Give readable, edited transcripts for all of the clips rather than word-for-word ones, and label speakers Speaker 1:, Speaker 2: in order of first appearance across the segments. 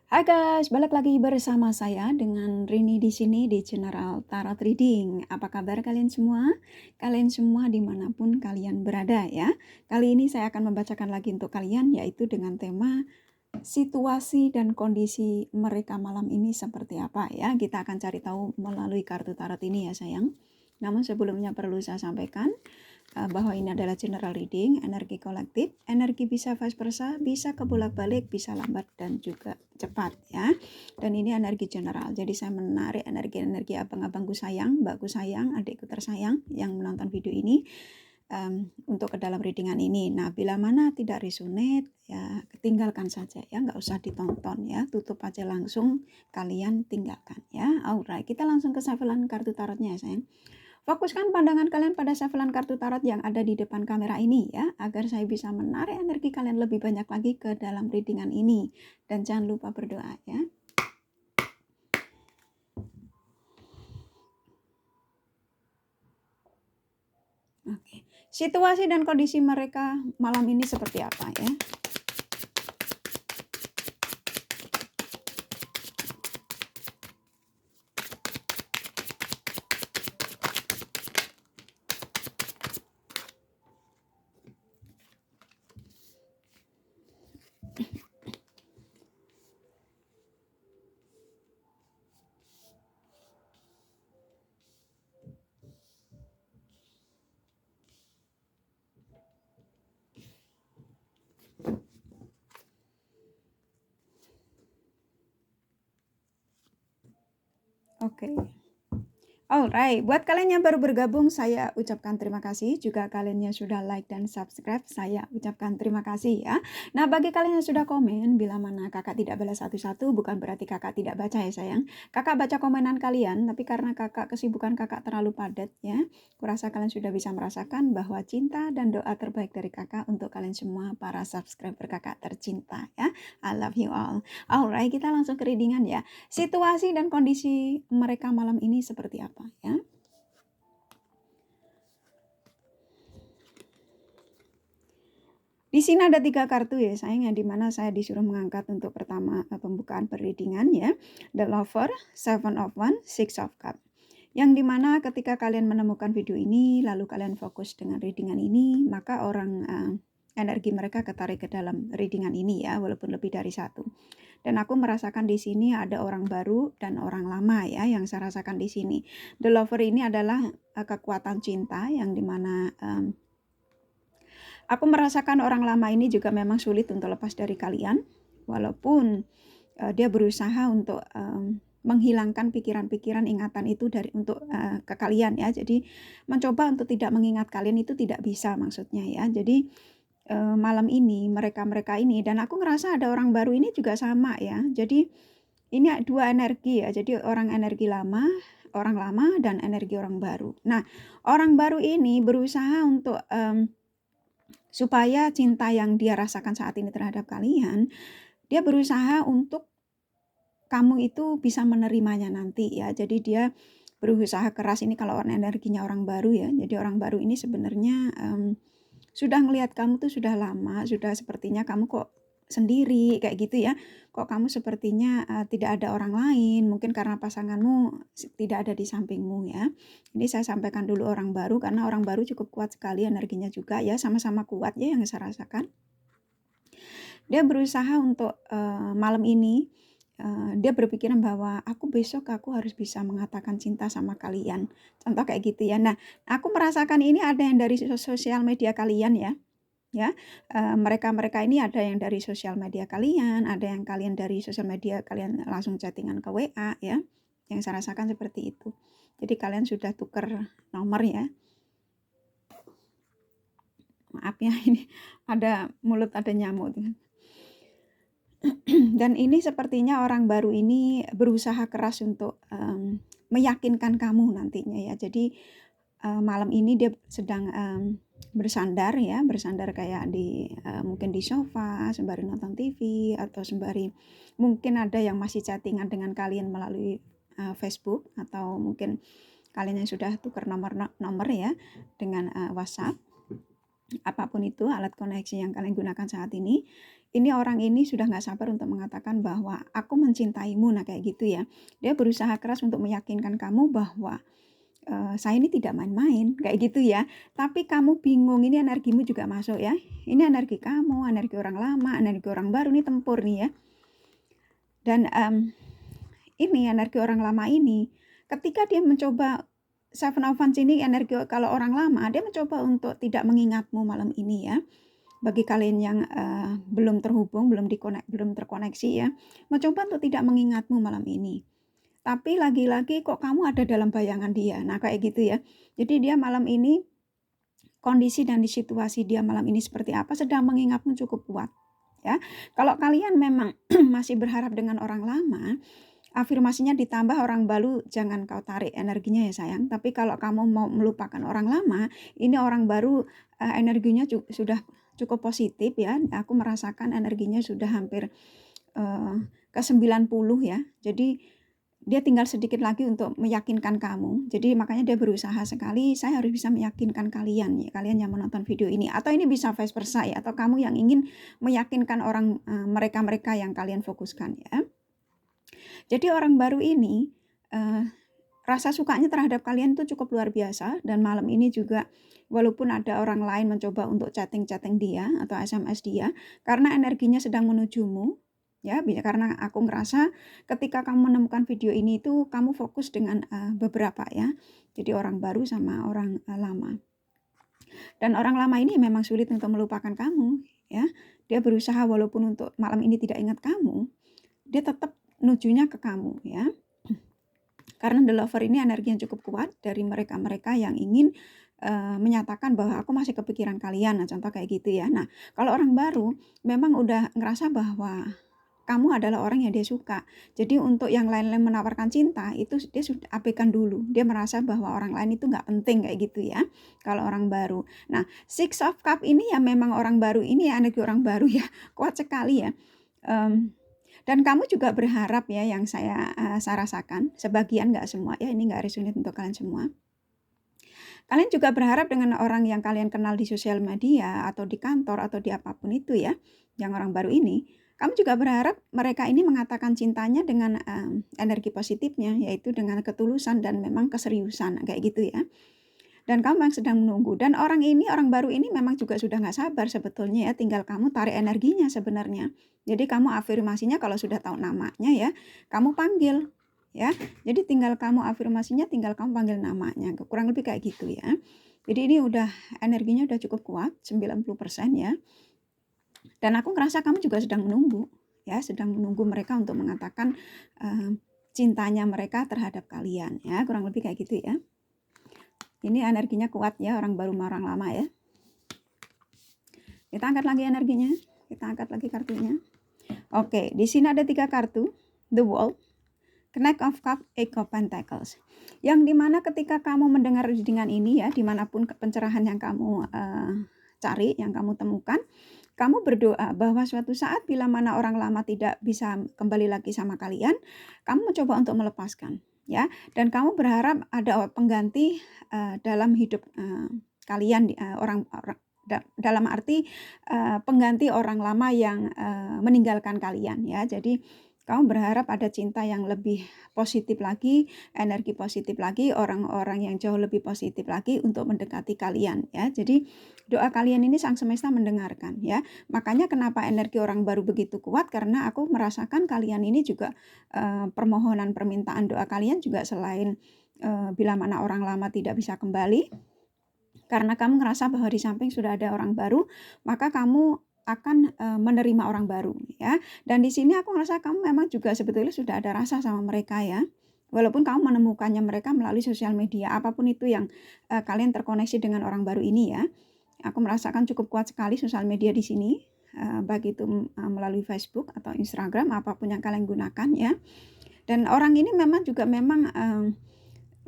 Speaker 1: Hai guys, balik lagi bersama saya dengan Rini di sini di General Tarot Reading. Apa kabar kalian semua? Kalian semua dimanapun kalian berada ya. Kali ini saya akan membacakan lagi untuk kalian yaitu dengan tema situasi dan kondisi mereka malam ini seperti apa ya. Kita akan cari tahu melalui kartu tarot ini ya sayang. Namun sebelumnya perlu saya sampaikan bahwa ini adalah general reading, energi kolektif, energi bisa vice versa, bisa kebolak-balik, bisa lambat dan juga cepat ya. Dan ini energi general. Jadi saya menarik energi-energi abang-abangku sayang, mbakku sayang, adikku tersayang yang menonton video ini untuk ke dalam readingan ini. Nah, bila mana tidak resonate ya tinggalkan saja ya, nggak usah ditonton ya, tutup aja langsung, kalian tinggalkan ya. Alright, kita langsung ke shufflean kartu tarotnya ya sayang. Fokuskan pandangan kalian pada shufflean kartu tarot yang ada di depan kamera ini ya, agar saya bisa menarik energi kalian lebih banyak lagi ke dalam readingan ini. Dan jangan lupa berdoa ya. Oke. Situasi dan kondisi mereka malam ini seperti apa ya? Oke. Alright, buat kalian yang baru bergabung, saya ucapkan terima kasih. Juga kalian yang sudah like dan subscribe, saya ucapkan terima kasih ya. Nah, bagi kalian yang sudah komen, bila mana kakak tidak balas satu-satu, bukan berarti kakak tidak baca ya sayang. Kakak baca komenan kalian, tapi karena kakak kesibukan kakak terlalu padat ya, kurasa kalian sudah bisa merasakan bahwa cinta dan doa terbaik dari kakak untuk kalian semua para subscriber kakak tercinta ya. I love you all. Alright, kita langsung ke readingan ya. Situasi dan kondisi mereka malam ini seperti apa ya? Di sini ada 3 kartu ya sayang, yang dimana saya disuruh mengangkat untuk pertama pembukaan readingan ya. The Lover, Seven of Wands, Six of Cups. Yang dimana ketika kalian menemukan video ini, lalu kalian fokus dengan readingan ini, maka energi mereka ketarik ke dalam readingan ini ya, walaupun lebih dari satu. Dan aku merasakan di sini ada orang baru dan orang lama ya, yang saya rasakan di sini. The Lover ini adalah kekuatan cinta yang dimana aku merasakan orang lama ini juga memang sulit untuk lepas dari kalian, walaupun dia berusaha untuk menghilangkan pikiran-pikiran ingatan itu untuk ke kalian ya. Jadi mencoba untuk tidak mengingat kalian itu tidak bisa maksudnya ya. Jadi malam ini mereka ini, dan aku ngerasa ada orang baru ini juga sama ya. Jadi ini 2 energi ya. Jadi orang lama dan energi orang baru. Nah, orang baru ini berusaha untuk supaya cinta yang dia rasakan saat ini terhadap kalian, dia berusaha untuk kamu itu bisa menerimanya nanti ya. Jadi dia berusaha keras ini kalau energinya orang baru ya. Jadi orang baru ini sebenarnya sudah ngelihat kamu tuh sudah lama, sudah sepertinya kamu kok sendiri kayak gitu ya. Kok kamu sepertinya tidak ada orang lain, mungkin karena pasanganmu tidak ada di sampingmu ya. Ini saya sampaikan dulu orang baru karena orang baru cukup kuat sekali energinya juga ya, sama-sama kuat ya yang saya rasakan. Dia berusaha untuk malam ini dia berpikiran bahwa besok aku harus bisa mengatakan cinta sama kalian. Contoh kayak gitu ya. Nah, aku merasakan ini ada yang dari sosial media kalian ya. Ya, mereka ini ada yang dari sosial media kalian, ada yang kalian dari sosial media kalian langsung chattingan ke WA ya. Yang saya rasakan seperti itu. Jadi kalian sudah tuker nomor ya. Maaf ya, ini ada mulut ada nyamuk. Dan ini sepertinya orang baru ini berusaha keras untuk meyakinkan kamu nantinya ya. Jadi malam ini dia sedang bersandar kayak mungkin di sofa sembari nonton TV, atau sembari mungkin ada yang masih chattingan dengan kalian melalui Facebook, atau mungkin kalian yang sudah tukar nomor ya dengan WhatsApp. Apapun itu alat koneksi yang kalian gunakan saat ini, ini orang ini sudah nggak sabar untuk mengatakan bahwa aku mencintaimu, nah kayak gitu ya. Dia berusaha keras untuk meyakinkan kamu bahwa saya ini tidak main-main, kayak gitu ya. Tapi kamu bingung, ini energimu juga masuk ya. Ini energi kamu, energi orang lama, energi orang baru, ini tempur nih ya. Dan ini energi orang lama ini, ketika dia mencoba Seven of Wands ini energi kalau orang lama, dia mencoba untuk tidak mengingatmu malam ini ya. Bagi kalian yang belum terhubung, belum terkoneksi ya, mencoba untuk tidak mengingatmu malam ini. Tapi lagi-lagi kok kamu ada dalam bayangan dia. Nah, kayak gitu ya. Jadi dia malam ini, kondisi dan di situasi dia malam ini seperti apa, sedang mengingatmu cukup kuat ya. Kalau kalian memang masih berharap dengan orang lama, afirmasinya ditambah orang baru, jangan kau tarik energinya ya sayang. Tapi kalau kamu mau melupakan orang lama, ini orang baru energinya sudah cukup positif ya. Aku merasakan energinya sudah hampir ke 90 ya. Jadi dia tinggal sedikit lagi untuk meyakinkan kamu. Jadi makanya dia berusaha sekali, saya harus bisa meyakinkan kalian ya, kalian yang menonton video ini. Atau ini bisa vice versa ya, atau kamu yang ingin meyakinkan orang mereka-mereka yang kalian fokuskan ya. Jadi orang baru ini rasa sukanya terhadap kalian itu cukup luar biasa, dan malam ini juga walaupun ada orang lain mencoba untuk chatting dia atau SMS dia, karena energinya sedang menujumu ya, karena aku ngerasa ketika kamu menemukan video ini itu kamu fokus dengan beberapa ya. Jadi orang baru sama orang lama. Dan orang lama ini memang sulit untuk melupakan kamu ya. Dia berusaha walaupun untuk malam ini tidak ingat kamu, dia tetap nujunya ke kamu ya. Karena the lover ini energi yang cukup kuat dari mereka-mereka yang ingin menyatakan bahwa aku masih kepikiran kalian. Nah, contoh kayak gitu ya. Nah, kalau orang baru memang udah ngerasa bahwa kamu adalah orang yang dia suka. Jadi untuk yang lain-lain menawarkan cinta itu dia sudah abaikan dulu. Dia merasa bahwa orang lain itu nggak penting kayak gitu ya. Kalau orang baru. Nah, Six of Cup ini ya memang orang baru ini ya, energi orang baru ya, kuat sekali ya. Dan kamu juga berharap ya, yang saya rasakan, sebagian nggak semua ya, ini nggak resonate untuk kalian semua. Kalian juga berharap dengan orang yang kalian kenal di sosial media atau di kantor atau di apapun itu ya, yang orang baru ini, kamu juga berharap mereka ini mengatakan cintanya dengan energi positifnya, yaitu dengan ketulusan dan memang keseriusan, kayak gitu ya. Dan kamu yang sedang menunggu. Dan orang baru ini memang juga sudah nggak sabar sebetulnya ya, tinggal kamu tarik energinya sebenarnya. Jadi kamu afirmasinya kalau sudah tahu namanya ya, kamu panggil ya. Jadi tinggal kamu afirmasinya, tinggal kamu panggil namanya. Kurang lebih kayak gitu ya. Jadi ini udah energinya udah cukup kuat, 90% ya. Dan aku ngerasa kamu juga sedang menunggu ya, sedang menunggu mereka untuk mengatakan cintanya mereka terhadap kalian ya, kurang lebih kayak gitu ya. Ini energinya kuat ya, orang baru sama orang lama ya. Kita angkat lagi energinya, kita angkat lagi kartunya. Oke, di sini ada 3 kartu, The World, Knight of Cups, Eight of Pentacles. Yang dimana ketika kamu mendengar readingan ini ya, dimanapun pencerahan yang kamu cari, yang kamu temukan, kamu berdoa bahwa suatu saat bila mana orang lama tidak bisa kembali lagi sama kalian, kamu mencoba untuk melepaskan. Ya, dan kamu berharap ada pengganti dalam hidup kalian, dalam arti pengganti orang lama yang meninggalkan kalian ya. Jadi kamu berharap ada cinta yang lebih positif lagi, energi positif lagi, orang-orang yang jauh lebih positif lagi untuk mendekati kalian ya. Jadi doa kalian ini sang semesta mendengarkan ya. Makanya kenapa energi orang baru begitu kuat, karena aku merasakan kalian ini juga permohonan permintaan doa kalian juga selain bila mana orang lama tidak bisa kembali, karena kamu ngerasa bahwa di samping sudah ada orang baru, maka kamu akan menerima orang baru ya. Dan di sini aku ngerasa kamu memang juga sebetulnya sudah ada rasa sama mereka ya. Walaupun kamu menemukannya mereka melalui sosial media, apapun itu yang kalian terkoneksi dengan orang baru ini ya. Aku merasakan cukup kuat sekali sosial media di sini, baik itu melalui Facebook atau Instagram, apapun yang kalian gunakan ya. Dan orang ini memang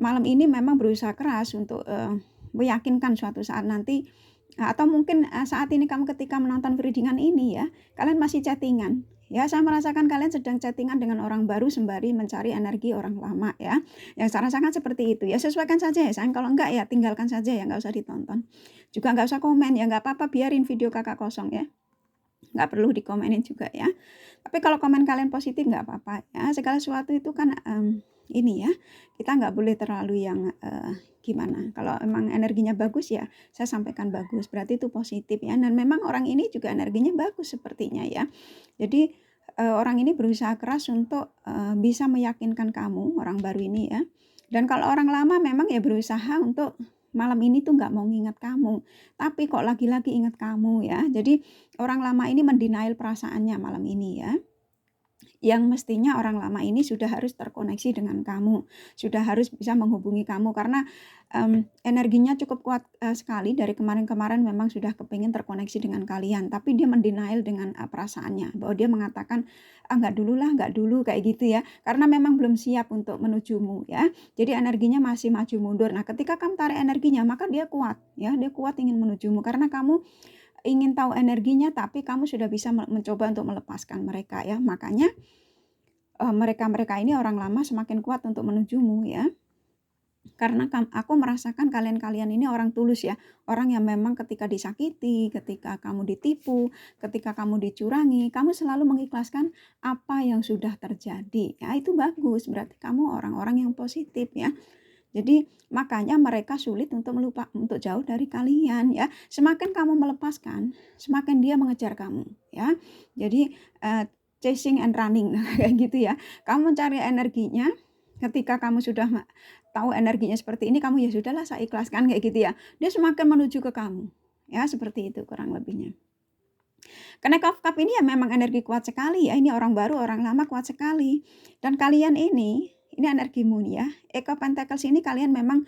Speaker 1: malam ini memang berusaha keras untuk meyakinkan suatu saat nanti, atau mungkin saat ini kamu ketika menonton readingan ini ya, kalian masih chattingan ya. Saya merasakan kalian sedang chattingan dengan orang baru sembari mencari energi orang lama ya. Yang saya rasakan seperti itu ya. Sesuaikan saja ya sayang, kalau enggak ya tinggalkan saja ya, nggak usah ditonton juga, nggak usah komen ya, nggak apa-apa, biarin video kakak kosong ya. nggak perlu dikomenin juga ya. Tapi kalau komen kalian positif nggak apa-apa ya, segala sesuatu itu kan ini ya, kita nggak boleh terlalu yang gimana, kalau emang energinya bagus ya saya sampaikan bagus, berarti itu positif ya, dan memang orang ini juga energinya bagus sepertinya ya. Jadi orang ini berusaha keras untuk bisa meyakinkan kamu, orang baru ini ya. Dan kalau orang lama memang ya berusaha untuk malam ini tuh nggak mau ngingat kamu, tapi kok lagi-lagi ingat kamu ya. Jadi orang lama ini mendenial perasaannya malam ini ya. Yang mestinya orang lama ini sudah harus terkoneksi dengan kamu, sudah harus bisa menghubungi kamu karena energinya cukup kuat sekali dari kemarin-kemarin memang sudah kepingin terkoneksi dengan kalian, tapi dia mendenial dengan perasaannya, bahwa dia mengatakan nggak dulu lah, nggak dulu kayak gitu ya, karena memang belum siap untuk menujumu ya. Jadi energinya masih maju mundur. Nah, ketika kamu tarik energinya, maka dia kuat ya, dia kuat ingin menujumu karena kamu ingin tahu energinya, tapi kamu sudah bisa mencoba untuk melepaskan mereka ya. Makanya mereka-mereka ini orang lama semakin kuat untuk menujumu ya. Karena aku merasakan kalian-kalian ini orang tulus ya. Orang yang memang ketika disakiti, ketika kamu ditipu, ketika kamu dicurangi, kamu selalu mengikhlaskan apa yang sudah terjadi. Ya, itu bagus, berarti kamu orang-orang yang positif ya. Jadi makanya mereka sulit untuk untuk jauh dari kalian ya. Semakin kamu melepaskan, semakin dia mengejar kamu ya. Jadi chasing and running kayak gitu ya. Kamu mencari energinya, ketika kamu sudah tahu energinya seperti ini, kamu ya sudahlah saya ikhlaskan kayak gitu ya. Dia semakin menuju ke kamu. Ya, seperti itu kurang lebihnya. Karena Cup ini ya memang energi kuat sekali ya. Ini orang baru, orang lama kuat sekali. Dan kalian ini energimu nih ya. Echo Pentacles ini kalian memang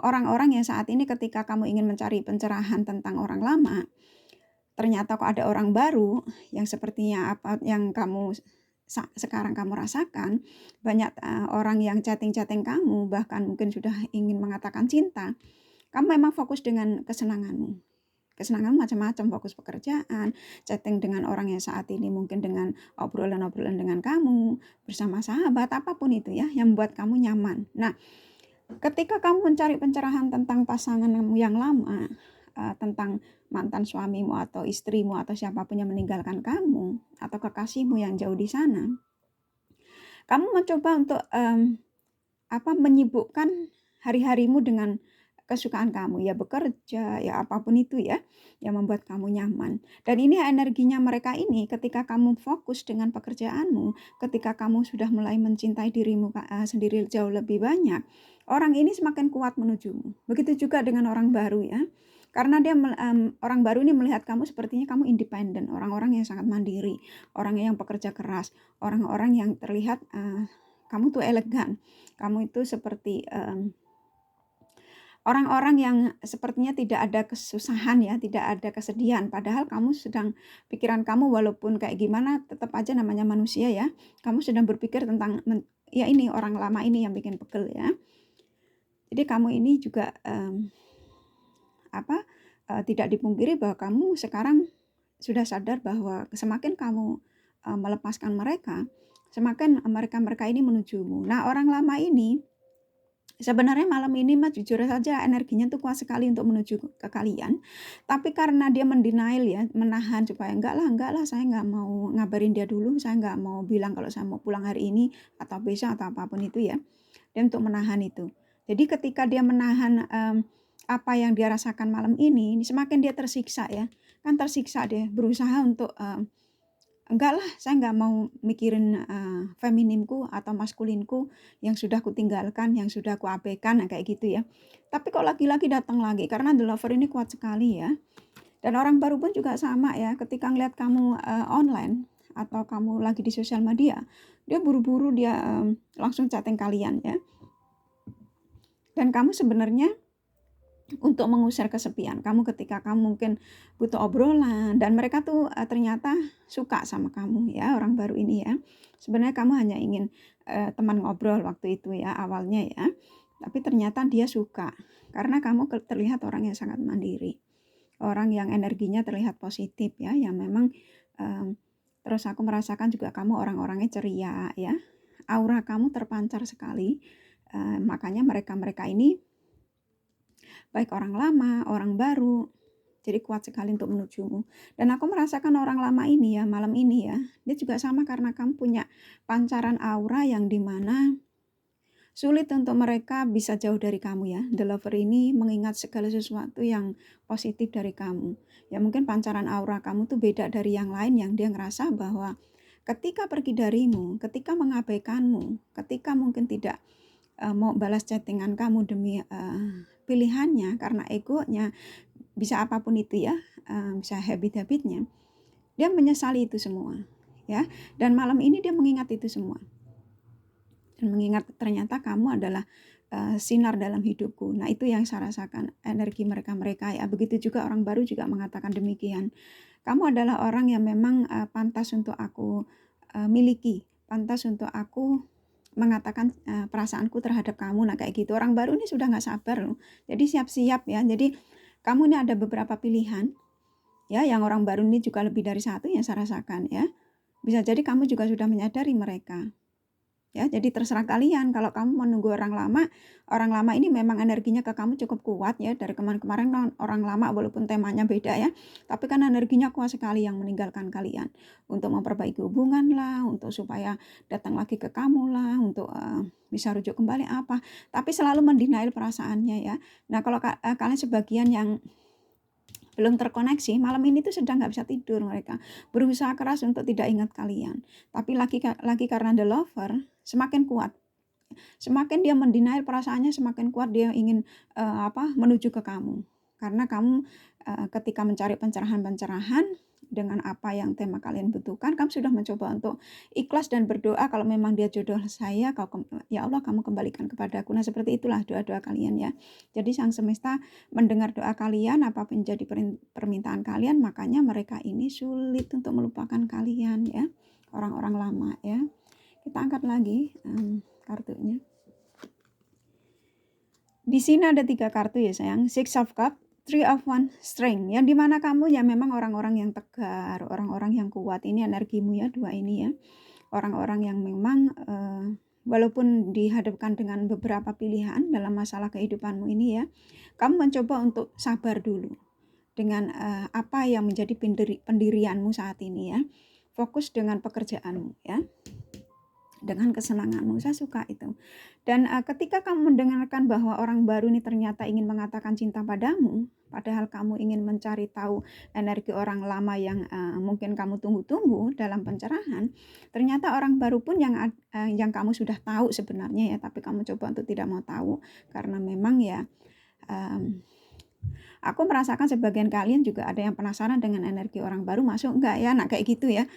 Speaker 1: orang-orang yang saat ini ketika kamu ingin mencari pencerahan tentang orang lama, ternyata kok ada orang baru yang sepertinya apa yang kamu sekarang kamu rasakan, banyak orang yang chatting-chatting kamu, bahkan mungkin sudah ingin mengatakan cinta. Kamu memang fokus dengan kesenanganmu. Kesenangan macam-macam, fokus pekerjaan, chatting dengan orang yang saat ini mungkin dengan obrolan-obrolan dengan kamu, bersama sahabat, apapun itu ya, yang membuat kamu nyaman. Nah, ketika kamu mencari pencerahan tentang pasanganmu yang lama, tentang mantan suamimu atau istrimu atau siapapun yang meninggalkan kamu, atau kekasihmu yang jauh di sana, kamu mencoba untuk menyibukkan hari-harimu dengan kesukaan kamu, ya bekerja, ya apapun itu ya, yang membuat kamu nyaman. Dan ini energinya mereka ini ketika kamu fokus dengan pekerjaanmu, ketika kamu sudah mulai mencintai dirimu sendiri jauh lebih banyak, orang ini semakin kuat menujumu. Begitu juga dengan orang baru ya. Karena dia orang baru ini melihat kamu sepertinya kamu independen, orang-orang yang sangat mandiri, orang yang pekerja keras, orang-orang yang terlihat kamu tuh elegan, kamu itu seperti orang-orang yang sepertinya tidak ada kesusahan ya, tidak ada kesedihan, padahal kamu sedang, pikiran kamu walaupun kayak gimana tetap aja namanya manusia ya, kamu sedang berpikir tentang ya ini orang lama ini yang bikin pegel ya. Jadi kamu ini juga tidak dipungkiri bahwa kamu sekarang sudah sadar bahwa semakin kamu melepaskan mereka, semakin mereka ini menujumu. Nah, orang lama ini sebenarnya malam ini mah jujur saja energinya tuh kuat sekali untuk menuju ke kalian. Tapi karena dia mendenial ya, menahan supaya enggak lah saya nggak mau ngabarin dia dulu, saya nggak mau bilang kalau saya mau pulang hari ini atau besok atau apapun itu ya. Dan untuk menahan itu. Jadi ketika dia menahan apa yang dia rasakan malam ini semakin dia tersiksa ya. Kan tersiksa dia berusaha untuk enggak lah, saya nggak mau mikirin feminimku atau maskulinku yang sudah kutinggalkan, yang sudah ku abaikan, kayak gitu ya. Tapi kok lagi-lagi datang lagi, karena the lover ini kuat sekali ya. Dan orang baru pun juga sama ya, ketika ngeliat kamu online atau kamu lagi di sosial media, dia buru-buru dia langsung chatting kalian ya. Dan kamu sebenarnya untuk mengusir kesepian kamu ketika kamu mungkin butuh obrolan, dan mereka tuh ternyata suka sama kamu ya, orang baru ini ya. Sebenarnya kamu hanya ingin teman ngobrol waktu itu ya awalnya ya, tapi ternyata dia suka karena kamu terlihat orang yang sangat mandiri, orang yang energinya terlihat positif ya, yang memang terus aku merasakan juga kamu orang-orangnya ceria ya, aura kamu terpancar sekali. Makanya mereka ini baik orang lama, orang baru, Jadi kuat sekali untuk menujumu. Dan aku merasakan orang lama ini ya, malam ini ya, dia juga sama karena kamu punya pancaran aura yang dimana sulit untuk mereka bisa jauh dari kamu ya. The lover ini mengingat segala sesuatu yang positif dari kamu. Ya mungkin pancaran aura kamu tuh beda dari yang lain yang dia ngerasa bahwa ketika pergi darimu, ketika mengabaikanmu, ketika mungkin tidak mau balas chattingan kamu demi pilihannya karena egonya, bisa apapun itu ya, bisa habit-habitnya, dia menyesali itu semua ya. Dan malam ini dia mengingat itu semua dan mengingat ternyata kamu adalah sinar dalam hidupku. Nah itu yang saya rasakan, energi mereka ya. Begitu juga orang baru juga mengatakan demikian. Kamu adalah orang yang memang pantas untuk aku miliki, pantas untuk aku mengatakan perasaanku terhadap kamu. Nah kayak gitu, orang baru ini sudah nggak sabar loh. Jadi siap-siap ya. Jadi kamu ini ada beberapa pilihan ya, yang orang baru ini juga lebih dari satu yang saya rasakan ya. Bisa jadi kamu juga sudah menyadari mereka ya. Jadi terserah kalian. Kalau kamu menunggu orang lama ini memang energinya ke kamu cukup kuat ya. Dari kemarin-kemarin orang lama walaupun temanya beda ya, tapi kan energinya kuat sekali yang meninggalkan kalian untuk memperbaiki hubungan lah, untuk supaya datang lagi ke kamu lah, untuk bisa rujuk kembali apa, tapi selalu mendenial perasaannya ya. Nah kalau kalian sebagian yang belum terkoneksi, malam ini tuh sedang nggak bisa tidur, mereka berusaha keras untuk tidak ingat kalian, tapi lagi karena the lover semakin kuat, semakin dia mendenial perasaannya, semakin kuat dia ingin menuju ke kamu, karena kamu ketika mencari pencerahan dengan apa yang tema kalian butuhkan, kamu sudah mencoba untuk ikhlas dan berdoa kalau memang dia jodoh saya, ya Allah kamu kembalikan kepadaku. Nah seperti itulah doa-doa kalian ya. Jadi sang semesta mendengar doa kalian, apapun jadi permintaan kalian, makanya mereka ini sulit untuk melupakan kalian ya, orang-orang lama ya. Kita angkat lagi kartunya. Di sini ada 3 kartu ya sayang. Six of Cups, Three of Wands, Strength. Yang dimana kamu ya memang orang-orang yang tegar, orang-orang yang kuat. Ini energimu ya, 2 ini ya. Orang-orang yang memang walaupun dihadapkan dengan beberapa pilihan dalam masalah kehidupanmu ini ya, kamu mencoba untuk sabar dulu dengan apa yang menjadi pendirianmu saat ini ya. Fokus dengan pekerjaanmu ya, dengan kesenanganmu. Saya suka itu. Dan ketika kamu mendengarkan bahwa orang baru ini ternyata ingin mengatakan cinta padamu, padahal kamu ingin mencari tahu energi orang lama yang mungkin kamu tunggu-tunggu dalam pencerahan, ternyata orang baru pun yang kamu sudah tahu sebenarnya ya, tapi kamu coba untuk tidak mau tahu karena memang ya aku merasakan sebagian kalian juga ada yang penasaran dengan energi orang baru masuk enggak ya. Nah kayak gitu ya.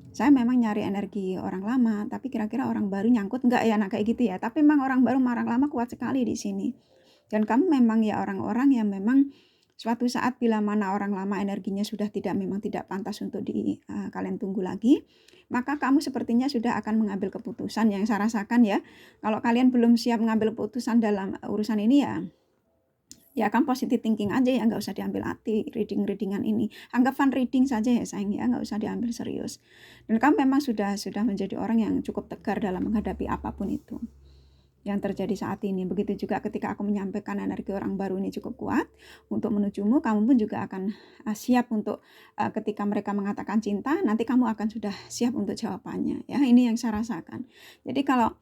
Speaker 1: Saya memang nyari energi orang lama, tapi kira-kira orang baru nyangkut enggak ya, nah kayak gitu ya. Tapi memang orang baru orang lama kuat sekali di sini. Dan kamu memang ya orang-orang yang memang suatu saat bila mana orang lama energinya sudah memang tidak pantas untuk kalian tunggu lagi, maka kamu sepertinya sudah akan mengambil keputusan yang saya rasakan ya. Kalau kalian belum siap mengambil keputusan dalam urusan ini ya kan positive thinking aja ya, nggak usah diambil hati readingan ini, anggap fun reading saja ya sayang ya, nggak usah diambil serius. Dan kamu memang sudah menjadi orang yang cukup tegar dalam menghadapi apapun itu yang terjadi saat ini. Begitu juga ketika aku menyampaikan energi orang baru ini cukup kuat untuk menujumu, kamu pun juga akan siap untuk ketika mereka mengatakan cinta, nanti kamu akan sudah siap untuk jawabannya ya. Ini yang saya rasakan. Jadi kalau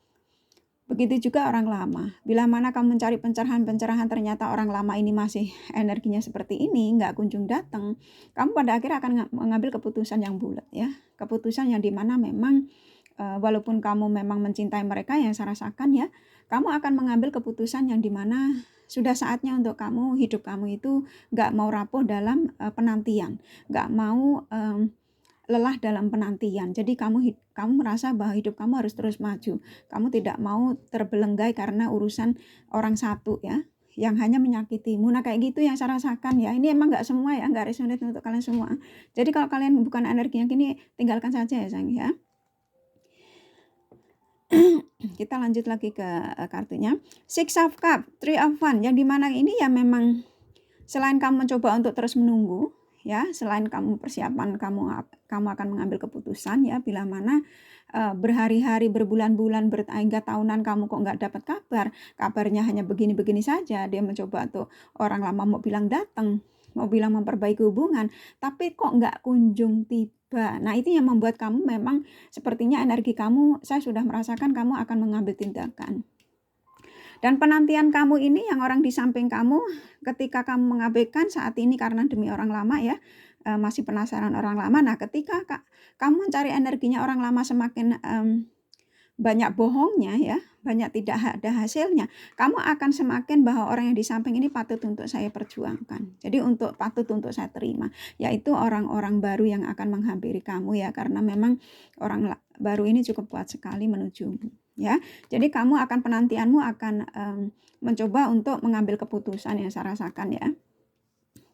Speaker 1: begitu juga orang lama. Bila mana kamu mencari pencerahan ternyata orang lama ini masih energinya seperti ini, nggak kunjung datang, kamu pada akhirnya akan mengambil keputusan yang bulat ya. Keputusan yang dimana memang walaupun kamu memang mencintai mereka, yang saya rasakan ya, kamu akan mengambil keputusan yang dimana sudah saatnya untuk hidup kamu itu nggak mau rapuh dalam penantian, nggak mau lelah dalam penantian. Jadi kamu merasa bahwa hidup kamu harus terus maju. Kamu tidak mau terbelenggai karena urusan orang satu ya, yang hanya menyakitimu. Nah kayak gitu yang saya rasakan ya. Ini emang nggak semua ya, nggak resonate untuk kalian semua. Jadi kalau kalian bukan energi yang gini, tinggalkan saja ya sayang ya. Kita lanjut lagi ke kartunya. Six of Cups, Three of Wands. Yang dimana ini ya memang selain kamu mencoba untuk terus menunggu, ya, selain kamu persiapan kamu akan mengambil keputusan ya, bila mana berhari-hari, berbulan-bulan, hingga tahunan kamu kok nggak dapat kabarnya hanya begini-begini saja, dia mencoba tuh orang lama mau bilang datang, mau bilang memperbaiki hubungan, tapi kok nggak kunjung tiba. Nah, itu yang membuat kamu memang sepertinya energi kamu, saya sudah merasakan kamu akan mengambil tindakan. Dan penantian kamu ini yang orang di samping kamu, ketika kamu mengabaikan saat ini karena demi orang lama ya, masih penasaran orang lama. Nah, ketika kamu mencari energinya orang lama semakin banyak bohongnya ya, banyak tidak ada hasilnya, kamu akan semakin bahwa orang yang di samping ini patut untuk saya perjuangkan. Jadi patut untuk saya terima, yaitu orang-orang baru yang akan menghampiri kamu ya, karena memang orang baru ini cukup kuat sekali menujumu ya. Jadi kamu akan penantianmu akan mencoba untuk mengambil keputusan yang saya rasakan ya.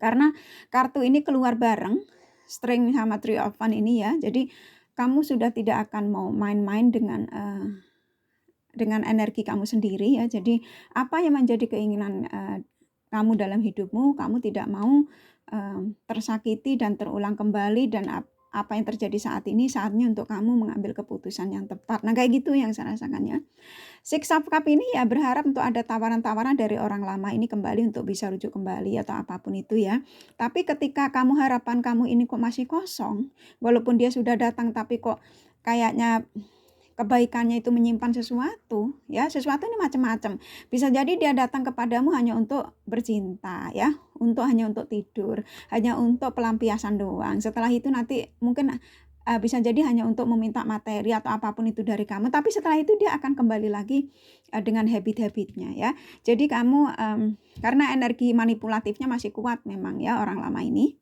Speaker 1: Karena kartu ini keluar bareng, string sama Three of Wands ini ya. Jadi kamu sudah tidak akan mau main-main dengan energi kamu sendiri ya. Jadi apa yang menjadi keinginan kamu dalam hidupmu, kamu tidak mau tersakiti dan terulang kembali, dan apa yang terjadi saat ini saatnya untuk kamu mengambil keputusan yang tepat. Nah, kayak gitu yang saya rasakan ya. Six of Cups ini ya berharap untuk ada tawaran-tawaran dari orang lama ini kembali untuk bisa rujuk kembali atau apapun itu ya. Tapi ketika harapan kamu ini kok masih kosong, walaupun dia sudah datang tapi kok kayaknya kebaikannya itu menyimpan sesuatu ya. Sesuatu ini macam-macam. Bisa jadi dia datang kepadamu hanya untuk bercinta ya, hanya untuk tidur, hanya untuk pelampiasan doang. Setelah itu nanti mungkin bisa jadi hanya untuk meminta materi atau apapun itu dari kamu, tapi setelah itu dia akan kembali lagi dengan habit-habitnya ya. Jadi kamu karena energi manipulatifnya masih kuat memang ya orang lama ini.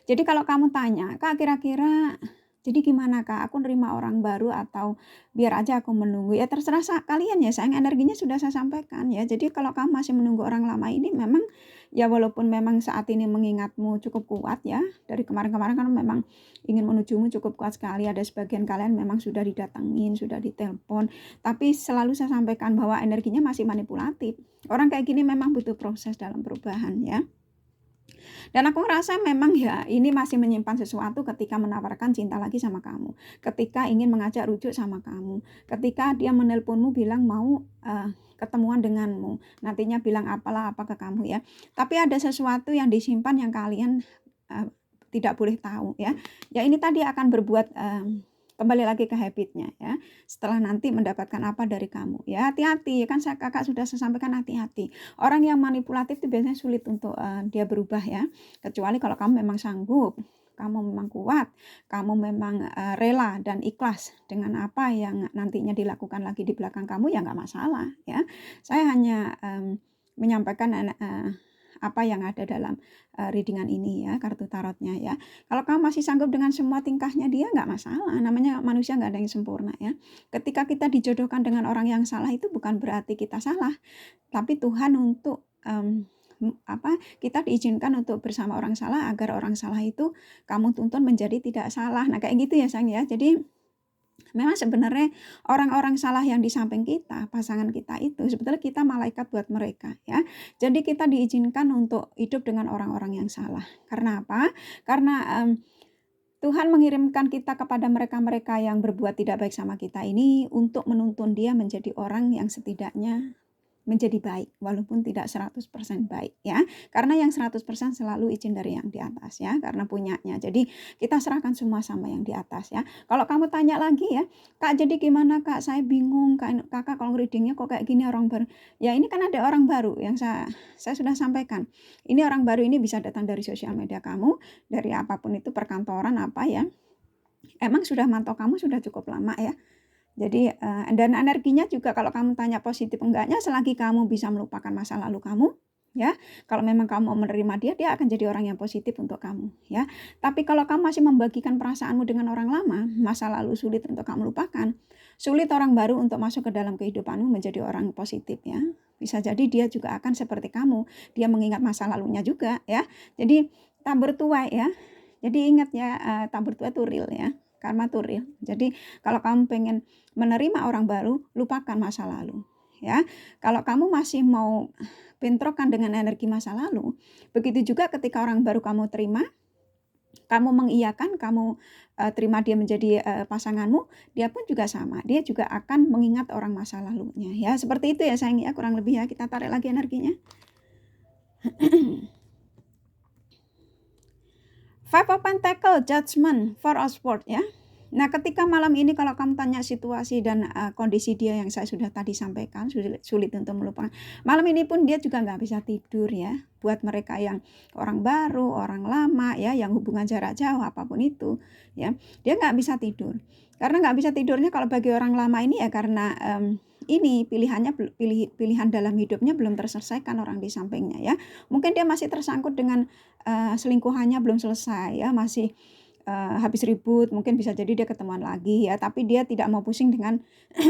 Speaker 1: Jadi kalau kamu tanya, Kak, kira-kira jadi gimana, Kak? Aku nerima orang baru atau biar aja aku menunggu? Ya terserah kalian ya, sayang, energinya sudah saya sampaikan ya. Jadi kalau kamu masih menunggu orang lama ini memang ya, walaupun memang saat ini mengingatmu cukup kuat ya. Dari kemarin-kemarin kan memang ingin menujumu cukup kuat sekali. Ada sebagian kalian memang sudah didatengin, sudah ditelepon. Tapi selalu saya sampaikan bahwa energinya masih manipulatif. Orang kayak gini memang butuh proses dalam perubahan ya. Dan aku ngerasa memang ya ini masih menyimpan sesuatu ketika menawarkan cinta lagi sama kamu, ketika ingin mengajak rujuk sama kamu, ketika dia menelponmu bilang mau ketemuan denganmu, nantinya bilang apalah apa ke kamu ya. Tapi ada sesuatu yang disimpan yang kalian tidak boleh tahu ya. Ya ini tadi akan berbuat kembali lagi ke habitnya ya, setelah nanti mendapatkan apa dari kamu ya. Hati-hati kan, kakak sudah sampaikan, hati-hati. Orang yang manipulatif itu biasanya sulit untuk dia berubah ya, kecuali kalau kamu memang sanggup, kamu memang kuat, kamu memang rela dan ikhlas dengan apa yang nantinya dilakukan lagi di belakang kamu, ya nggak masalah ya. Saya hanya menyampaikan apa yang ada dalam readingan ini ya, kartu tarotnya ya. Kalau kamu masih sanggup dengan semua tingkahnya dia, nggak masalah. Namanya manusia nggak ada yang sempurna ya. Ketika kita dijodohkan dengan orang yang salah itu bukan berarti kita salah, tapi Tuhan untuk kita diizinkan untuk bersama orang salah agar orang salah itu kamu tuntun menjadi tidak salah. Nah kayak gitu ya sayang ya. Jadi memang sebenarnya orang-orang salah yang di samping kita, pasangan kita itu sebetulnya kita malaikat buat mereka ya. Jadi kita diizinkan untuk hidup dengan orang-orang yang salah. Karena apa? Karena Tuhan mengirimkan kita kepada mereka-mereka yang berbuat tidak baik sama kita ini untuk menuntun dia menjadi orang yang setidaknya menjadi baik, walaupun tidak 100% baik ya. Karena yang 100% selalu izin dari yang di atas ya, karena punyanya. Jadi kita serahkan semua sama yang di atas ya. Kalau kamu tanya lagi ya, Kak, jadi gimana, Kak? Saya bingung, Kakak kalau readingnya kok kayak gini orang baru. Ya ini kan ada orang baru yang saya sudah sampaikan. Ini orang baru ini bisa datang dari sosial media kamu, dari apapun itu, perkantoran apa ya. Emang sudah mantau kamu sudah cukup lama ya. Jadi dan energinya juga kalau kamu tanya positif enggaknya, selagi kamu bisa melupakan masa lalu kamu ya, kalau memang kamu mau menerima dia akan jadi orang yang positif untuk kamu ya. Tapi kalau kamu masih membagikan perasaanmu dengan orang lama, masa lalu sulit untuk kamu lupakan, sulit orang baru untuk masuk ke dalam kehidupanmu menjadi orang positif ya. Bisa jadi dia juga akan seperti kamu, dia mengingat masa lalunya juga ya. Jadi tabur tuai ya. Jadi ingat ya, tabur tuai itu real ya. Karma itu real. Jadi kalau kamu pengen menerima orang baru, lupakan masa lalu ya. Kalau kamu masih mau bentrokan dengan energi masa lalu, begitu juga ketika orang baru kamu terima, kamu mengiyakan, kamu terima dia menjadi pasanganmu, dia pun juga sama, dia juga akan mengingat orang masa lalunya ya. Seperti itu ya sayang ya, kurang lebih ya. Kita tarik lagi energinya. Five of Pentacle, Judgment, Four of Swords ya. Nah, ketika malam ini kalau kamu tanya situasi dan kondisi dia yang saya sudah tadi sampaikan, sulit untuk melupakan. Malam ini pun dia juga nggak bisa tidur ya. Buat mereka yang orang baru, orang lama ya, yang hubungan jarak jauh apapun itu ya, dia nggak bisa tidur. Karena nggak bisa tidurnya kalau bagi orang lama ini ya karena ini pilihan dalam hidupnya belum terselesaikan orang di sampingnya ya. Mungkin dia masih tersangkut dengan selingkuhannya belum selesai ya, masih habis ribut, mungkin bisa jadi dia ketemuan lagi ya, tapi dia tidak mau pusing dengan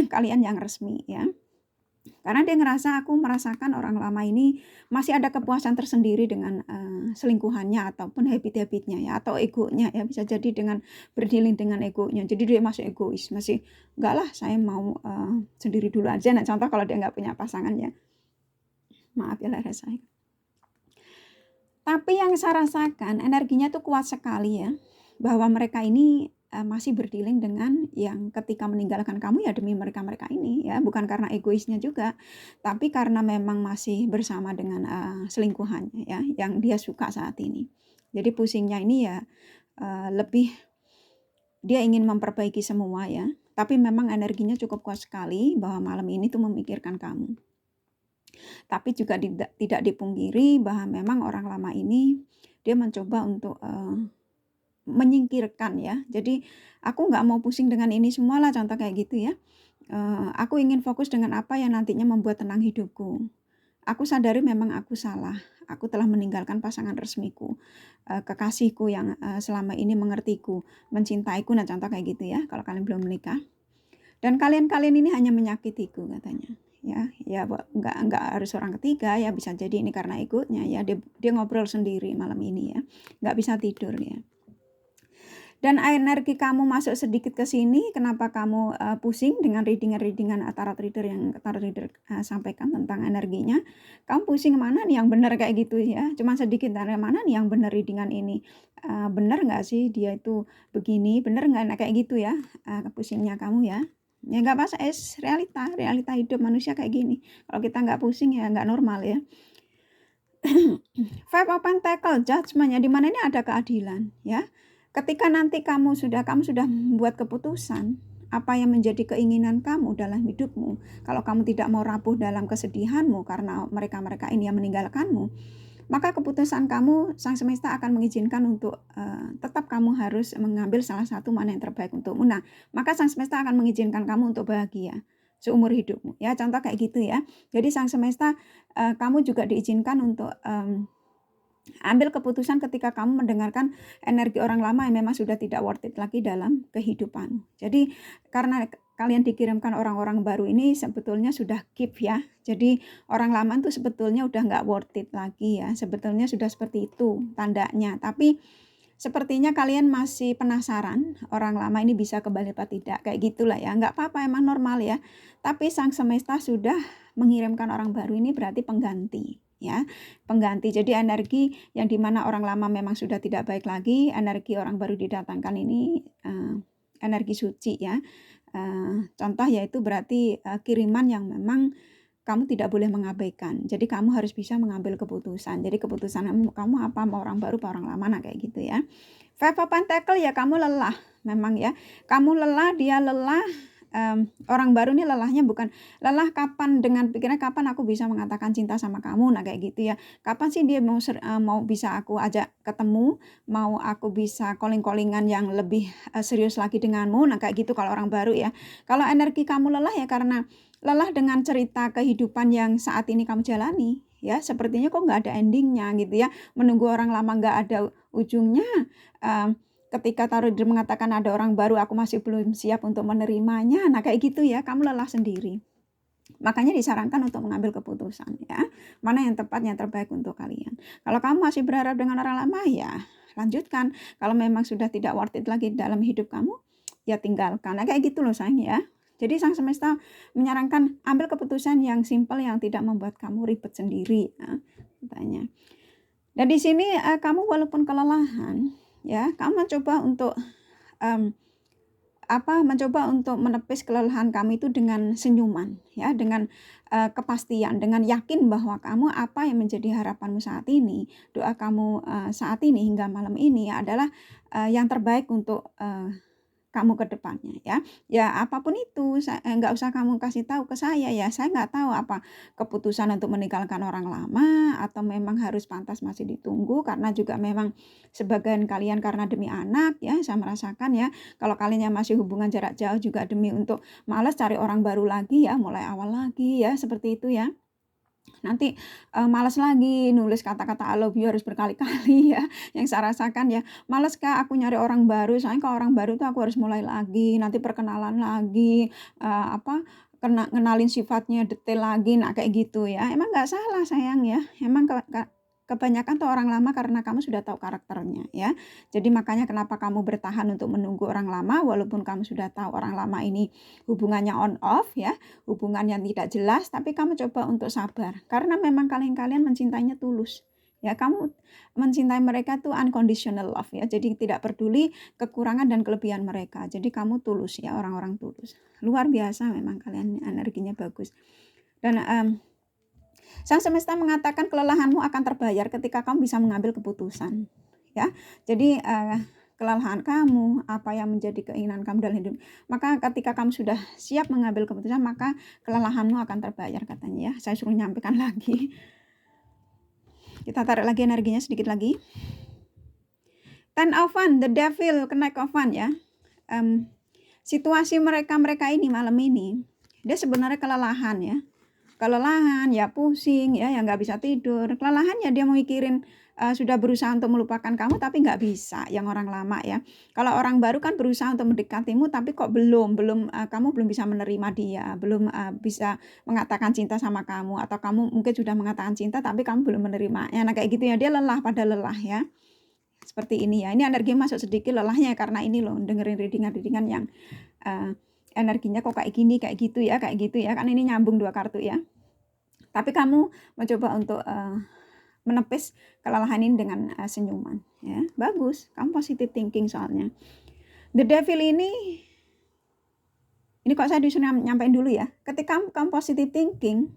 Speaker 1: kalian yang resmi ya. Karena dia ngerasa aku merasakan orang lama ini masih ada kepuasan tersendiri dengan selingkuhannya ataupun habit-habitnya ya, atau egonya ya, bisa jadi dengan berdealing dengan egonya. Jadi dia masih egois, masih enggak lah saya mau sendiri dulu aja. Nah contoh kalau dia nggak punya pasangan ya, maaf ya lahir saya. Tapi yang saya rasakan energinya tuh kuat sekali ya, bahwa mereka ini masih berdealing dengan yang ketika meninggalkan kamu ya demi mereka-mereka ini ya, bukan karena egoisnya juga, tapi karena memang masih bersama dengan selingkuhannya ya, yang dia suka saat ini. Jadi pusingnya ini ya lebih dia ingin memperbaiki semua ya, tapi memang energinya cukup kuat sekali bahwa malam ini tuh memikirkan kamu. Tapi juga tidak dipungkiri bahwa memang orang lama ini dia mencoba untuk menyingkirkan ya. Jadi aku nggak mau pusing dengan ini semua lah, contoh kayak gitu ya. Aku ingin fokus dengan apa yang nantinya membuat tenang hidupku. Aku sadari memang aku salah. Aku telah meninggalkan pasangan resmiku, kekasihku yang selama ini mengertiku, mencintaiku, nah contoh kayak gitu ya. Kalau kalian belum menikah, dan kalian ini hanya menyakitiku katanya. Ya nggak harus orang ketiga ya, bisa jadi ini karena egonya ya, dia ngobrol sendiri malam ini ya, nggak bisa tidur ya. Dan energi kamu masuk sedikit ke sini, kenapa kamu pusing dengan readingan tarot reader yang tarot reader sampaikan tentang energinya. Kamu pusing mana nih yang benar kayak gitu ya, cuma sedikit, dari mana nih yang benar readingan ini, benar nggak sih dia itu begini, benar nggak, nah kayak gitu ya pusingnya kamu ya. Ya nggak apa-apa, realita hidup manusia kayak gini. Kalau kita nggak pusing ya nggak normal ya. Five of Pentacle, Judgment-nya, di mana ini ada keadilan ya. Ketika nanti kamu sudah membuat keputusan apa yang menjadi keinginan kamu dalam hidupmu, kalau kamu tidak mau rapuh dalam kesedihanmu karena mereka ini yang meninggalkanmu, maka keputusan kamu sang semesta akan mengizinkan untuk tetap kamu harus mengambil salah satu mana yang terbaik untukmu. Nah, maka sang semesta akan mengizinkan kamu untuk bahagia seumur hidupmu ya, contoh kayak gitu ya. Jadi sang semesta kamu juga diizinkan untuk ambil keputusan ketika kamu mendengarkan energi orang lama yang memang sudah tidak worth it lagi dalam kehidupan. Jadi karena kalian dikirimkan orang-orang baru ini sebetulnya sudah keep ya. Jadi orang lama itu sebetulnya udah nggak worth it lagi ya. Sebetulnya sudah seperti itu tandanya. Tapi sepertinya kalian masih penasaran orang lama ini bisa kembali apa tidak. Kayak gitulah ya. Nggak apa-apa, emang normal ya. Tapi sang semesta sudah mengirimkan orang baru ini berarti pengganti. Ya, pengganti. Jadi energi yang dimana orang lama memang sudah tidak baik lagi, energi orang baru didatangkan ini energi suci ya. Contoh yaitu berarti kiriman yang memang kamu tidak boleh mengabaikan. Jadi kamu harus bisa mengambil keputusan. Jadi keputusan kamu apa, mau orang baru, mau orang lama, nah kayak gitu ya. Five of Pentacle ya, kamu lelah memang ya. Kamu lelah, dia lelah. Orang baru ini lelahnya bukan lelah kapan, dengan pikirannya kapan aku bisa mengatakan cinta sama kamu, nah kayak gitu ya. Kapan sih dia mau bisa aku ajak ketemu, mau aku bisa calling-callingan yang lebih serius lagi denganmu, nah kayak gitu kalau orang baru ya. Kalau energi kamu lelah ya karena lelah dengan cerita kehidupan yang saat ini kamu jalani ya, sepertinya kok nggak ada endingnya gitu ya, menunggu orang lama nggak ada ujungnya. Ketika tarot mengatakan ada orang baru, aku masih belum siap untuk menerimanya. Nah kayak gitu ya, kamu lelah sendiri. Makanya disarankan untuk mengambil keputusan ya, mana yang tepat, yang terbaik untuk kalian. Kalau kamu masih berharap dengan orang lama ya lanjutkan. Kalau memang sudah tidak worth it lagi dalam hidup kamu, ya tinggalkan. Nah kayak gitu loh sayang ya. Jadi sang semesta menyarankan ambil keputusan yang simple, yang tidak membuat kamu ribet sendiri ya, katanya. Dan di sini kamu walaupun kelelahan ya, kamu mencoba untuk mencoba untuk menepis kelelahan kamu itu dengan senyuman ya, dengan kepastian, dengan yakin bahwa kamu apa yang menjadi harapanmu saat ini, doa kamu saat ini hingga malam ini adalah yang terbaik untuk kamu ke depannya ya. Ya apapun itu nggak usah kamu kasih tahu ke saya nggak tahu apa keputusan untuk meninggalkan orang lama atau memang harus pantas masih ditunggu, karena juga memang sebagian kalian karena demi anak ya, saya merasakan ya, kalau kalian yang masih hubungan jarak jauh juga demi untuk malas cari orang baru lagi ya, mulai awal lagi ya, seperti itu ya. Nanti, males lagi nulis kata-kata I love you harus berkali-kali ya, yang saya rasakan ya, "Males Kak aku nyari orang baru, soalnya kalau orang baru tuh aku harus mulai lagi, nanti perkenalan lagi, ngenalin sifatnya detail lagi." Nah kayak gitu ya, emang nggak salah sayang ya, emang kebanyakan tuh orang lama karena kamu sudah tahu karakternya ya. Jadi makanya kenapa kamu bertahan untuk menunggu orang lama walaupun kamu sudah tahu orang lama ini hubungannya on off ya, hubungan yang tidak jelas, tapi kamu coba untuk sabar. Karena memang kalian-kalian mencintainya tulus. Ya, kamu mencintai mereka tuh unconditional love ya. Jadi tidak peduli kekurangan dan kelebihan mereka. Jadi kamu tulus ya, orang-orang tulus. Luar biasa memang kalian energinya bagus. Dan sang semesta mengatakan kelelahanmu akan terbayar ketika kamu bisa mengambil keputusan. Ya. Jadi kelelahan kamu, apa yang menjadi keinginan kamu dalam hidup. Maka ketika kamu sudah siap mengambil keputusan, maka kelelahanmu akan terbayar katanya ya. Saya suruh nyampaikan lagi. Kita tarik lagi energinya sedikit lagi. Ten of Wands, the devil, Knight of Wands ya. Situasi mereka ini malam ini, dia sebenarnya kelelahan ya. Kelelahan, ya pusing, ya nggak bisa tidur. Kelelahan ya dia mikirin sudah berusaha untuk melupakan kamu tapi nggak bisa, yang orang lama ya. Kalau orang baru kan berusaha untuk mendekatimu tapi kok kamu belum bisa menerima dia, belum bisa mengatakan cinta sama kamu, atau kamu mungkin sudah mengatakan cinta tapi kamu belum menerimanya. Nah kayak gitu ya, dia lelah pada lelah ya. Seperti ini ya. Ini energi masuk sedikit lelahnya karena ini loh, dengerin readingan yang energinya kok kayak gini, kayak gitu ya, kan ini nyambung 2 kartu ya. Tapi kamu mencoba untuk menepis kelelahan ini dengan senyuman ya. Bagus, kamu positive thinking soalnya. The devil ini kok saya disuruh nyampein dulu ya. Ketika kamu positive thinking,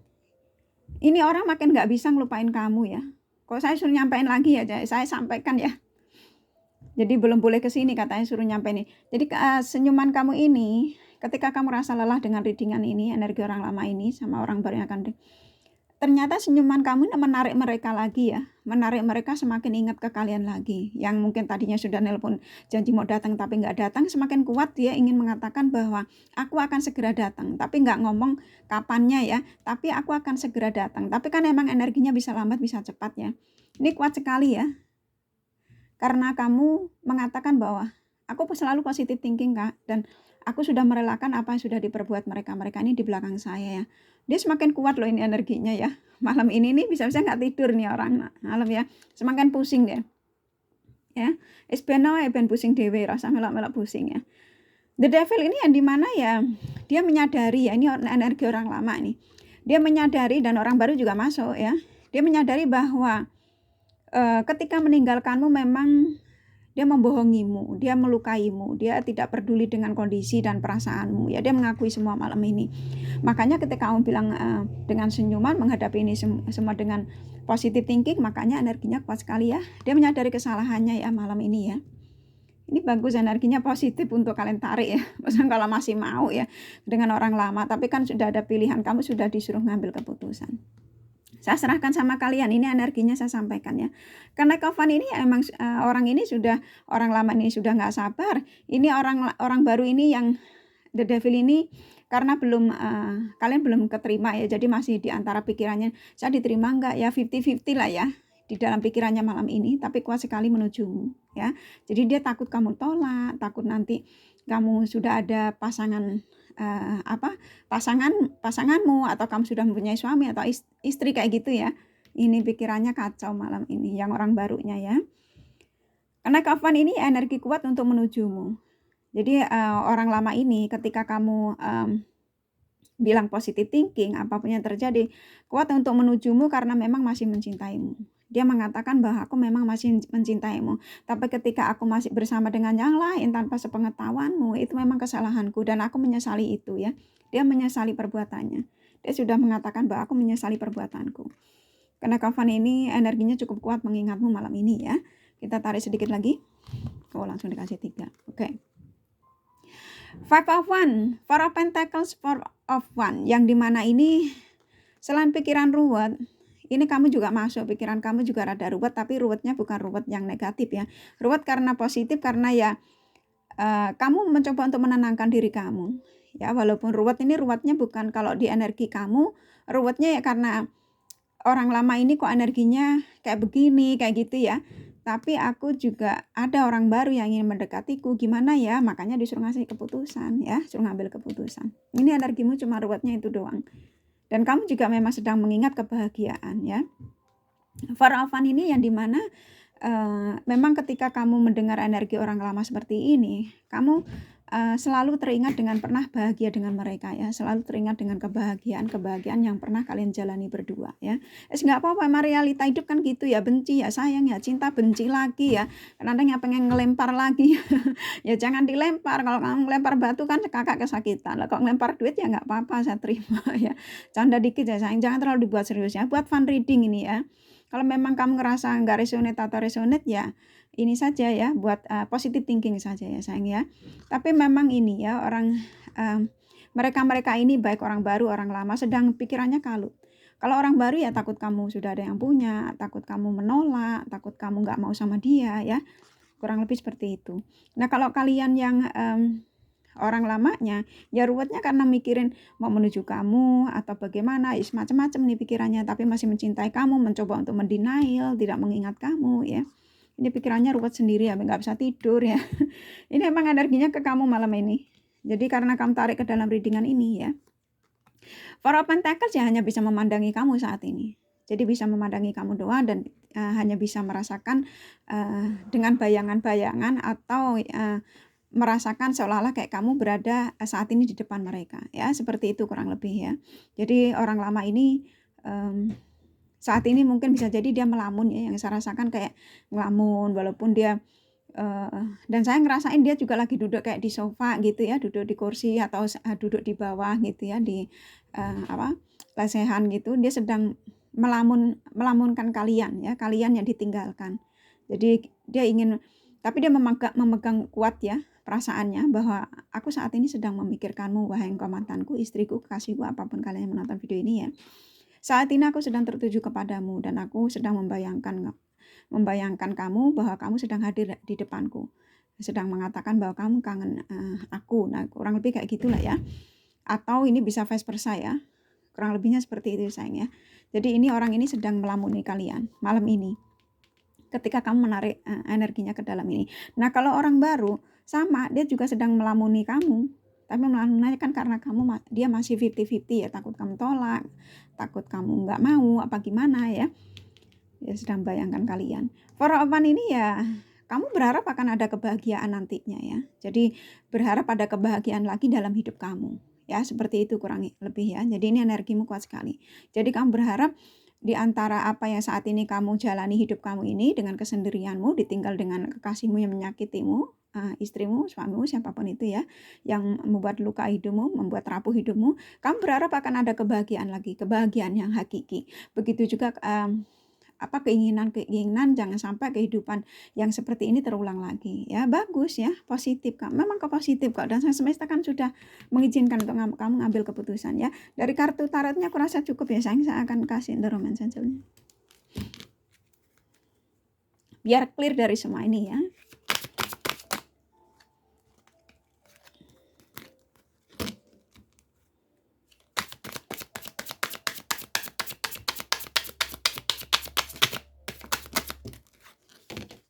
Speaker 1: ini orang makin nggak bisa ngelupain kamu ya. Kok saya suruh nyampein lagi ya, saya sampaikan ya. Jadi belum boleh ke sini katanya suruh nyampein ini. Jadi senyuman kamu ini, ketika kamu rasa lelah dengan readingan ini, energi orang lama ini sama orang baru yang akan ternyata senyuman kamu menarik mereka lagi ya, menarik mereka semakin ingat ke kalian lagi. Yang mungkin tadinya sudah nelpon janji mau datang tapi nggak datang, semakin kuat dia ingin mengatakan bahwa aku akan segera datang, tapi nggak ngomong kapannya ya, tapi aku akan segera datang. Tapi kan emang energinya bisa lambat bisa cepat ya. Ini kuat sekali ya, karena kamu mengatakan bahwa aku selalu positive thinking Kak, dan aku sudah merelakan apa yang sudah diperbuat mereka ini di belakang saya ya. Dia semakin kuat loh ini energinya ya. Malam ini nih bisa-bisa nggak tidur nih orang malam ya. Semakin pusing dia. Ya, ben pusing dewe, rasa melak-melak pusing ya. The devil ini yang dimana ya, dia menyadari ya, ini energi orang lama nih. Dia menyadari dan orang baru juga masuk ya. Dia menyadari bahwa ketika meninggalkanmu memang dia membohongimu, dia melukaimu, dia tidak peduli dengan kondisi dan perasaanmu ya, dia mengakui semua malam ini. Makanya ketika kamu bilang dengan senyuman menghadapi ini semua dengan positive thinking, makanya energinya kuat sekali ya. Dia menyadari kesalahannya ya malam ini ya. Ini bagus, energinya positif untuk kalian tarik ya. Maksudnya kalau masih mau ya dengan orang lama, tapi kan sudah ada pilihan, kamu sudah disuruh ngambil keputusan. Saya serahkan sama kalian, ini energinya saya sampaikan ya. Karena Kavan ini emang orang ini sudah, orang lama ini sudah nggak sabar. Ini orang baru ini yang the devil ini karena kalian belum keterima ya. Jadi masih di antara pikirannya, saya diterima nggak ya, 50-50 lah ya di dalam pikirannya malam ini, tapi kuat sekali menujumu ya. Jadi dia takut kamu tolak, takut nanti kamu sudah ada pasangan pasanganmu, atau kamu sudah mempunyai suami atau istri kayak gitu ya. Ini pikirannya kacau malam ini yang orang barunya ya. Karena Kavan ini energi kuat untuk menujumu. Jadi orang lama ini ketika kamu bilang positive thinking, apapun yang terjadi kuat untuk menujumu karena memang masih mencintaimu. Dia mengatakan bahwa aku memang masih mencintaimu, tapi ketika aku masih bersama dengan yang lain tanpa sepengetahuanmu, itu memang kesalahanku dan aku menyesali itu ya. Dia menyesali perbuatannya. Dia sudah mengatakan bahwa aku menyesali perbuatanku. Karena Kafan ini energinya cukup kuat mengingatmu malam ini ya. Kita tarik sedikit lagi. Oh, langsung dikasih 3. Oke. Five of One, Four of Pentacles, Four of One. Yang dimana ini selain pikiran ruwet, ini kamu juga masuk, pikiran kamu juga rada ruwet, tapi ruwetnya bukan ruwet yang negatif ya. Ruwet karena positif, karena ya kamu mencoba untuk menenangkan diri kamu. Ya, walaupun ruwet ini ruwetnya bukan kalau di energi kamu, ruwetnya ya karena orang lama ini kok energinya kayak begini, kayak gitu ya. Tapi aku juga ada orang baru yang ingin mendekatiku, gimana ya? Makanya disuruh ngasih keputusan ya, suruh ngambil keputusan. Ini energimu cuma ruwetnya itu doang. Dan kamu juga memang sedang mengingat kebahagiaan ya. Four of One ini yang dimana memang ketika kamu mendengar energi orang lama seperti ini, kamu selalu teringat dengan pernah bahagia dengan mereka ya, selalu teringat dengan kebahagiaan yang pernah kalian jalani berdua ya. Nggak apa-apa, emang realita hidup kan gitu ya, benci ya sayang ya, cinta benci lagi ya, kadang yang pengen ngelempar lagi ya jangan dilempar. Kalau kamu ngelempar batu kan kakak kesakitan lah, kalau ngelempar duit ya nggak apa-apa, saya terima ya, canda dikit ya sayang, jangan terlalu dibuat serius ya, buat fun reading ini ya. Kalau memang kamu ngerasa nggak resonate atau resonate ya ini saja ya, buat positive thinking saja ya sayang ya. Tapi memang ini ya orang mereka ini baik orang baru orang lama sedang pikirannya kalut. Kalau orang baru ya takut kamu sudah ada yang punya, takut kamu menolak, takut kamu nggak mau sama dia ya, kurang lebih seperti itu. Nah kalau kalian yang orang lamanya ya ruwetnya karena mikirin mau menuju kamu atau bagaimana, macam-macam nih pikirannya, tapi masih mencintai kamu, mencoba untuk mendenial, tidak mengingat kamu ya. Ini pikirannya ruwet sendiri ya, nggak bisa tidur ya. Ini emang energinya ke kamu malam ini. Jadi karena kamu tarik ke dalam readingan ini ya. Four of Pentacles ya hanya bisa memandangi kamu saat ini. Jadi bisa memandangi kamu doang dan hanya bisa merasakan dengan bayangan-bayangan atau merasakan seolah-olah kayak kamu berada saat ini di depan mereka ya, seperti itu kurang lebih ya. Jadi orang lama ini saat ini mungkin bisa jadi dia melamun ya, yang saya rasakan kayak ngelamun walaupun dia dan saya ngerasain dia juga lagi duduk kayak di sofa gitu ya, duduk di kursi atau duduk di bawah gitu ya, di lesehan gitu. Dia sedang melamunkan kalian ya, kalian yang ditinggalkan. Jadi dia ingin, tapi dia memegang kuat ya perasaannya bahwa aku saat ini sedang memikirkanmu, wahai engkau mantanku, istriku, kekasihku, apapun kalian yang menonton video ini ya. Saat ini aku sedang tertuju kepadamu dan aku sedang membayangkan kamu bahwa kamu sedang hadir di depanku, sedang mengatakan bahwa kamu kangen aku. Nah kurang lebih kayak gitulah ya, atau ini bisa vice versa ya, kurang lebihnya seperti itu sayang ya. Jadi ini orang ini sedang melamuni kalian malam ini ketika kamu menarik energinya ke dalam ini. Nah kalau orang baru sama, dia juga sedang melamuni kamu, tapi melamunnya kan karena dia masih 50-50 ya, takut kamu tolak, takut kamu nggak mau apa gimana ya. Ya sedang bayangkan kalian. Four of One ini ya kamu berharap akan ada kebahagiaan nantinya ya. Jadi berharap ada kebahagiaan lagi dalam hidup kamu ya, seperti itu kurang lebih ya. Jadi ini energimu kuat sekali. Jadi kamu berharap di antara apa yang saat ini kamu jalani hidup kamu ini dengan kesendirianmu, ditinggal dengan kekasihmu yang menyakitimu, istrimu, suamimu, siapapun itu ya, yang membuat luka hidupmu, membuat rapuh hidupmu, kamu berharap akan ada kebahagiaan lagi, kebahagiaan yang hakiki. Begitu juga keinginan jangan sampai kehidupan yang seperti ini terulang lagi ya. Bagus ya, positif kak, memang positif kok, dan sang semesta kan sudah mengizinkan untuk kamu ngambil keputusan ya. Dari kartu tarotnya aku rasa cukup ya sayang, saya akan kasih the romance angel-nya biar clear dari semua ini ya.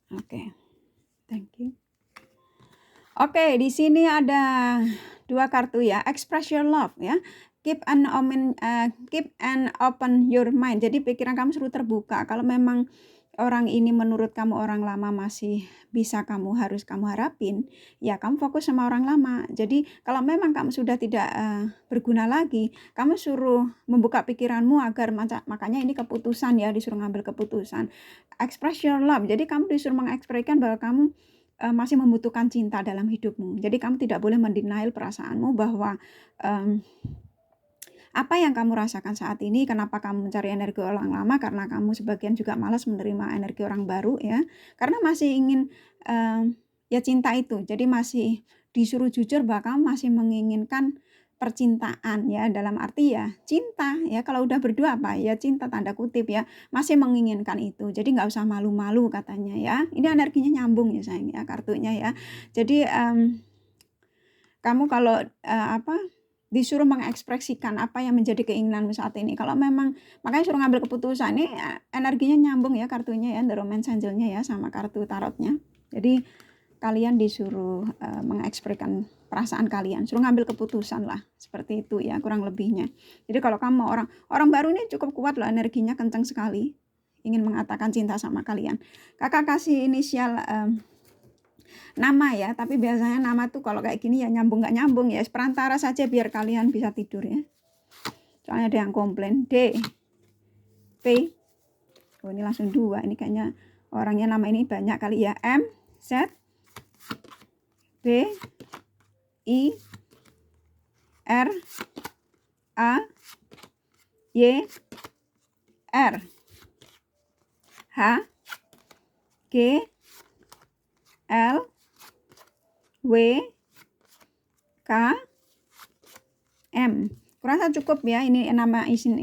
Speaker 1: Oke, thank you. Oke, di sini ada 2 kartu ya, express your love ya. Keep and open your mind. Jadi pikiran kamu selalu terbuka. Kalau memang orang ini menurut kamu orang lama masih bisa harus kamu harapin, ya kamu fokus sama orang lama. Jadi kalau memang kamu sudah tidak berguna lagi, kamu suruh membuka pikiranmu agar makanya ini keputusan ya, disuruh ngambil keputusan. Express your love. Jadi kamu disuruh mengekspresikan bahwa kamu masih membutuhkan cinta dalam hidupmu. Jadi kamu tidak boleh mendenial perasaanmu bahwa apa yang kamu rasakan saat ini, kenapa kamu mencari energi orang lama, karena kamu sebagian juga malas menerima energi orang baru ya, karena masih ingin ya cinta itu. Jadi masih disuruh jujur bahwa kamu masih menginginkan percintaan ya, dalam arti ya cinta ya, kalau udah berdua apa ya cinta tanda kutip ya, masih menginginkan itu. Jadi nggak usah malu-malu katanya ya, ini energinya nyambung ya sayang ya kartunya ya. Jadi kamu kalau disuruh mengekspresikan apa yang menjadi keinginanmu saat ini. Kalau memang makanya suruh ngambil keputusan, ini energinya nyambung ya kartunya ya, The Romance Angel-nya ya sama kartu tarotnya. Jadi kalian disuruh mengekspresikan perasaan kalian, suruh ngambil keputusan lah, seperti itu ya kurang lebihnya. Jadi kalau kamu orang baru ini cukup kuat loh, energinya kencang sekali, ingin mengatakan cinta sama kalian. Kakak kasih inisial nama ya, tapi biasanya nama tuh kalau kayak gini ya nyambung nggak nyambung ya, perantara saja biar kalian bisa tidur ya. Soalnya ada yang komplain. D, P, oh ini langsung 2, ini kayaknya orangnya nama ini banyak kali ya. M, Z, B, I, R, A, Y, R, H, G, L, W, K, M. Kurasa cukup ya, ini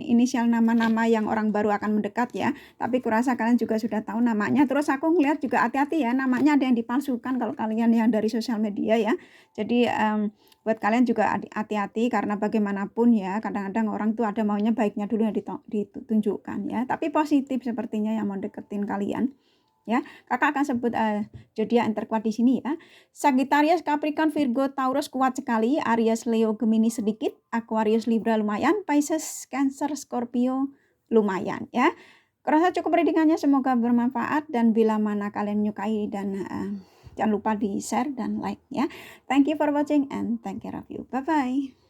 Speaker 1: inisial nama-nama yang orang baru akan mendekat ya. Tapi kurasa kalian juga sudah tahu namanya. Terus aku ngeliat juga hati-hati ya, namanya ada yang dipalsukan kalau kalian yang dari sosial media ya. Jadi buat kalian juga hati-hati, karena bagaimanapun ya, kadang-kadang orang tuh ada maunya baiknya dulu yang ditunjukkan ya. Tapi positif sepertinya yang mau deketin kalian. Ya, kakak akan sebut zodiak yang terkuat di sini ya. Sagittarius, Capricorn, Virgo, Taurus kuat sekali, Aries, Leo, Gemini sedikit, Aquarius, Libra lumayan, Pisces, Cancer, Scorpio lumayan ya. Kurasa cukup readingannya, semoga bermanfaat, dan bila mana kalian menyukai dan jangan lupa di share dan like ya. Thank you for watching and take care of you. Bye bye.